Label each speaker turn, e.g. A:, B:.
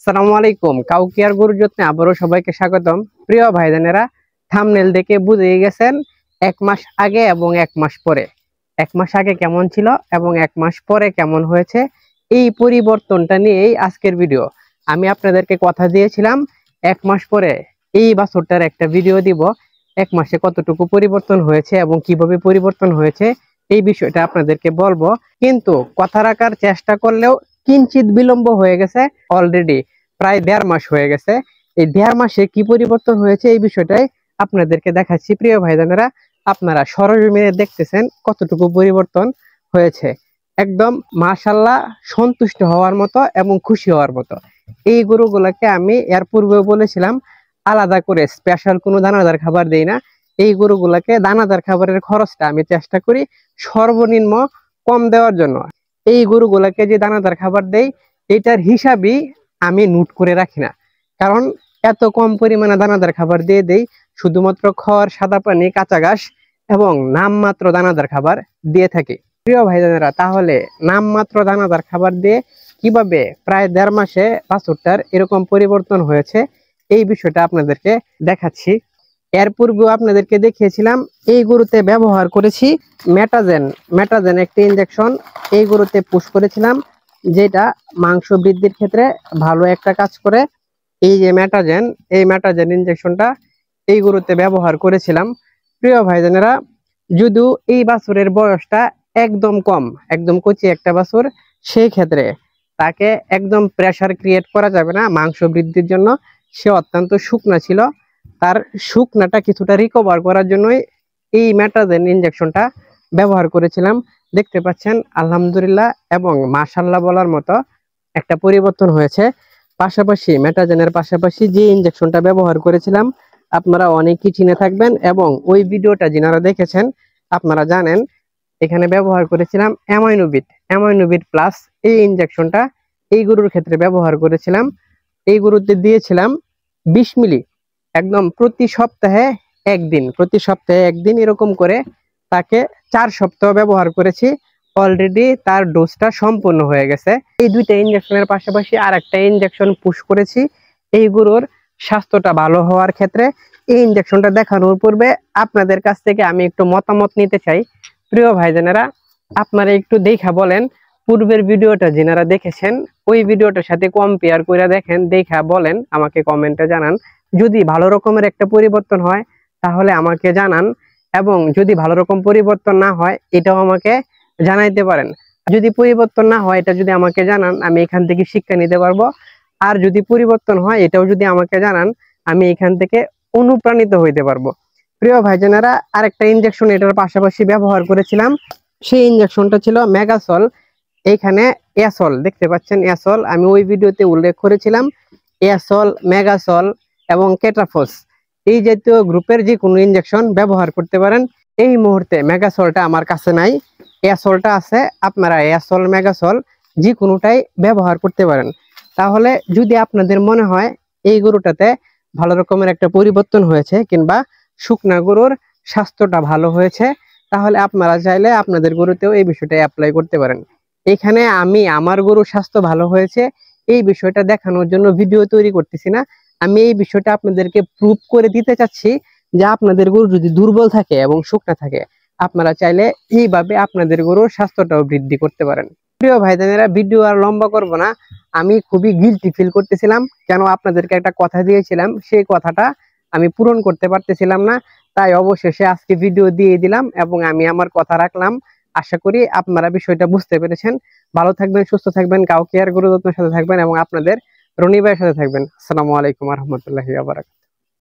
A: আসসালামু আলাইকুম। কাউকিয়ার গরুর যত্নে আবারও সবাইকে স্বাগতম। প্রিয় ভাইজানেরা, থাম্বনেল দেখে বুঝে গেছেন এক মাস আগে এবং এক মাস পরে, এক মাস আগে কেমন ছিল এবং এক মাস পরে কেমন হয়েছে, এই পরিবর্তনটা নিয়েই আজকের ভিডিও। আমি আপনাদেরকে কথা দিয়েছিলাম এক মাস পরে এই বছরটার একটা ভিডিও দিব, এক মাসে কতটুকু পরিবর্তন হয়েছে এবং কিভাবে পরিবর্তন হয়েছে এই বিষয়টা আপনাদেরকে বলবো। কিন্তু কথা রাখার চেষ্টা করলেও কিঞ্চিত বিলম্ব হয়ে গেছে। অলরেডি প্রায় 1.5 মাস হয়ে গেছে। এই 1.5 মাসে কি পরিবর্তন হয়েছে এই বিষয়টাই আপনাদেরকে দেখাচ্ছি। প্রিয় ভাইজানেরা, আপনারা সরজমিনে দেখতেছেন কতটুকু পরিবর্তন হয়েছে। একদম মাশাআল্লাহ, সন্তুষ্ট হওয়ার মতো এবং খুশি হওয়ার মতো। এই গরুগুলোকে আমি এর পূর্বে বলেছিলাম আলাদা করে স্পেশাল কোনো দানাদার খাবার দেই না। এই গরুগুলোকে দানাদার খাবারের খরচটা আমি চেষ্টা করি সর্বনিম্ন কম দেওয়ার জন্য। এই গরুগুলোকে যে দানাদার খাবার দেই এটার হিসাবই আমি নোট করে রাখি না, কারণ এত কম পরিমাণে দানাদার খাবার দিয়ে দেই শুধুমাত্র খড়, সাদা পানি, কাঁচা ঘাস এবং নামমাত্র দানাদার খাবার দিয়ে থাকি। প্রিয় ভাইজানেরা, তাহলে নামমাত্র দানাদার খাবার দিয়ে কিভাবে প্রায় 1.5 মাসে বাছুরটার এরকম পরিবর্তন হয়েছে এই বিষয়টা আপনাদেরকে দেখাচ্ছি। এর পূর্বেও আপনাদেরকে দেখিয়েছিলাম এই গরুতে ব্যবহার করেছি মেটাজেন একটি ইনজেকশন এই গরুতে পুশ করেছিলাম, যেটা মাংস বৃদ্ধির ক্ষেত্রে ভালো একটা কাজ করে। এই যে এই মেটাজেন ইনজেকশনটা এই গরুতে ব্যবহার করেছিলাম। প্রিয় ভাইজানেরা, যদিও এই বাছুরের বয়সটা একদম কম, একদম কচি একটা বাছুর, সেই ক্ষেত্রে তাকে একদম প্রেসার ক্রিয়েট করা যাবে না মাংস বৃদ্ধির জন্য। সে অত্যন্ত শুকনা ছিল, তার শুকনাটা কিছুটা রিকভার করার জন্যই এই মেটাজেন ইনজেকশনটা ব্যবহার করেছিলাম। দেখতে পাচ্ছেন আলহামদুলিল্লাহ এবং মাশাআল্লাহ বলার মতো একটা পরিবর্তন হয়েছে। পাশাপাশি মেটাজেনের পাশাপাশি যে ইনজেকশনটা ব্যবহার করেছিলাম আপনারা অনেকেই চিনে থাকবেন এবং ওই ভিডিওটা যারা দেখেছেন আপনারা জানেন এখানে ব্যবহার করেছিলাম অ্যামাইনোভিট প্লাস। এই ইনজেকশনটা এই গরুর ক্ষেত্রে ব্যবহার করেছিলাম। এই গরুতে দিয়েছিলাম 20 মিলি, একদম প্রতি সপ্তাহে একদিন এরকম করে তাকে 4 সপ্তাহ ব্যবহার করেছি। অলরেডি তার ডোজটা সম্পূর্ণ হয়ে গেছে। এই দুইটা ইনজেকশনের পাশাপাশি আর একটা ইনজেকশন পুশ করেছি এই গরুর স্বাস্থ্যটা ভালো হওয়ার ক্ষেত্রে। এই ইনজেকশনটা দেখানোর পূর্বে আপনাদের কাছ থেকে আমি একটু মতামত নিতে চাই। প্রিয় ভাইজানেরা, আপনারা একটু দেখা বলেন, পূর্বের ভিডিওটা যারা দেখেছেন ওই ভিডিওটার সাথে কম্পেয়ার করে দেখেন, দেখা বলেন, আমাকে কমেন্টে জানান। যদি ভালো রকমের একটা পরিবর্তন হয় তাহলে আমাকে জানান, এবং যদি ভালো রকম পরিবর্তন না হয় এটাও আমাকে জানাইতে পারেন। যদি পরিবর্তন না হয় এটা যদি আমাকে জানান, আমি এখান থেকে শিক্ষা নিতে পারবো। আর যদি পরিবর্তন হয় এটাও যদি আমাকে জানান, আমি এখান থেকে অনুপ্রাণিত হইতে পারবো। প্রিয় ভাইজানেরা, আরেকটা ইনজেকশন এটার পাশাপাশি ব্যবহার করেছিলাম, সেই ইনজেকশনটা ছিল মেগাসল। এইখানে এসল দেখতে পাচ্ছেন, এসল আমি ওই ভিডিওতে উল্লেখ করেছিলাম। এসল, মেগাসল এবং কেটাফোস এই জাতীয় গ্রুপের যে কোনো ইনজেকশন ব্যবহার করতে পারেন। এই মুহূর্তে মেগাসলটা আমার কাছে নাই, এসলটা আছে। আপনারা এসল, মেগাসল যে কোনোটাই ব্যবহার করতে পারেন। তাহলে যদি আপনাদের মনে হয় এই গরুটাতে ভালো রকমের একটা পরিবর্তন হয়েছে কিংবা শুকনা গরুর স্বাস্থ্যটা ভালো হয়েছে, তাহলে আপনারা চাইলে আপনাদের গরুতেও এই বিষয়টা অ্যাপ্লাই করতে পারেন। এখানে আমি আমার গরুর স্বাস্থ্য ভালো হয়েছে এই বিষয়টা দেখানোর জন্য ভিডিও তৈরি করতেছি না। আমি এই বিষয়টা আপনাদেরকে প্রুভ করে দিতে চাচ্ছি যে আপনাদের গরু যদি দুর্বল থাকে এবং শুকনা থাকে, আপনারা চাইলে এইভাবে আপনাদের গরুর স্বাস্থ্যটাও বৃদ্ধি করতে পারেন। প্রিয় ভাইজানেরা, ভিডিও আর লম্বা করব না। আমি খুবই গিল্টি ফিল করতেছিলাম, কেন আপনাদেরকে একটা কথা দিয়েছিলাম সেই কথাটা আমি পূরণ করতে পারতেছিলাম না। তাই অবশেষে আজকে ভিডিও দিয়ে দিলাম এবং আমি আমার কথা রাখলাম। আশা করি আপনারা বিষয়টা বুঝতে পেরেছেন। ভালো থাকবেন, সুস্থ থাকবেন, কাউকে আর গরু যত্নের সাথে থাকবেন এবং আপনাদের রনি ভাইয়ের সাথে থাকবেন। আসসালামু আলাইকুম ওয়া রাহমাতুল্লাহি ওয়া বারাকাতুহু।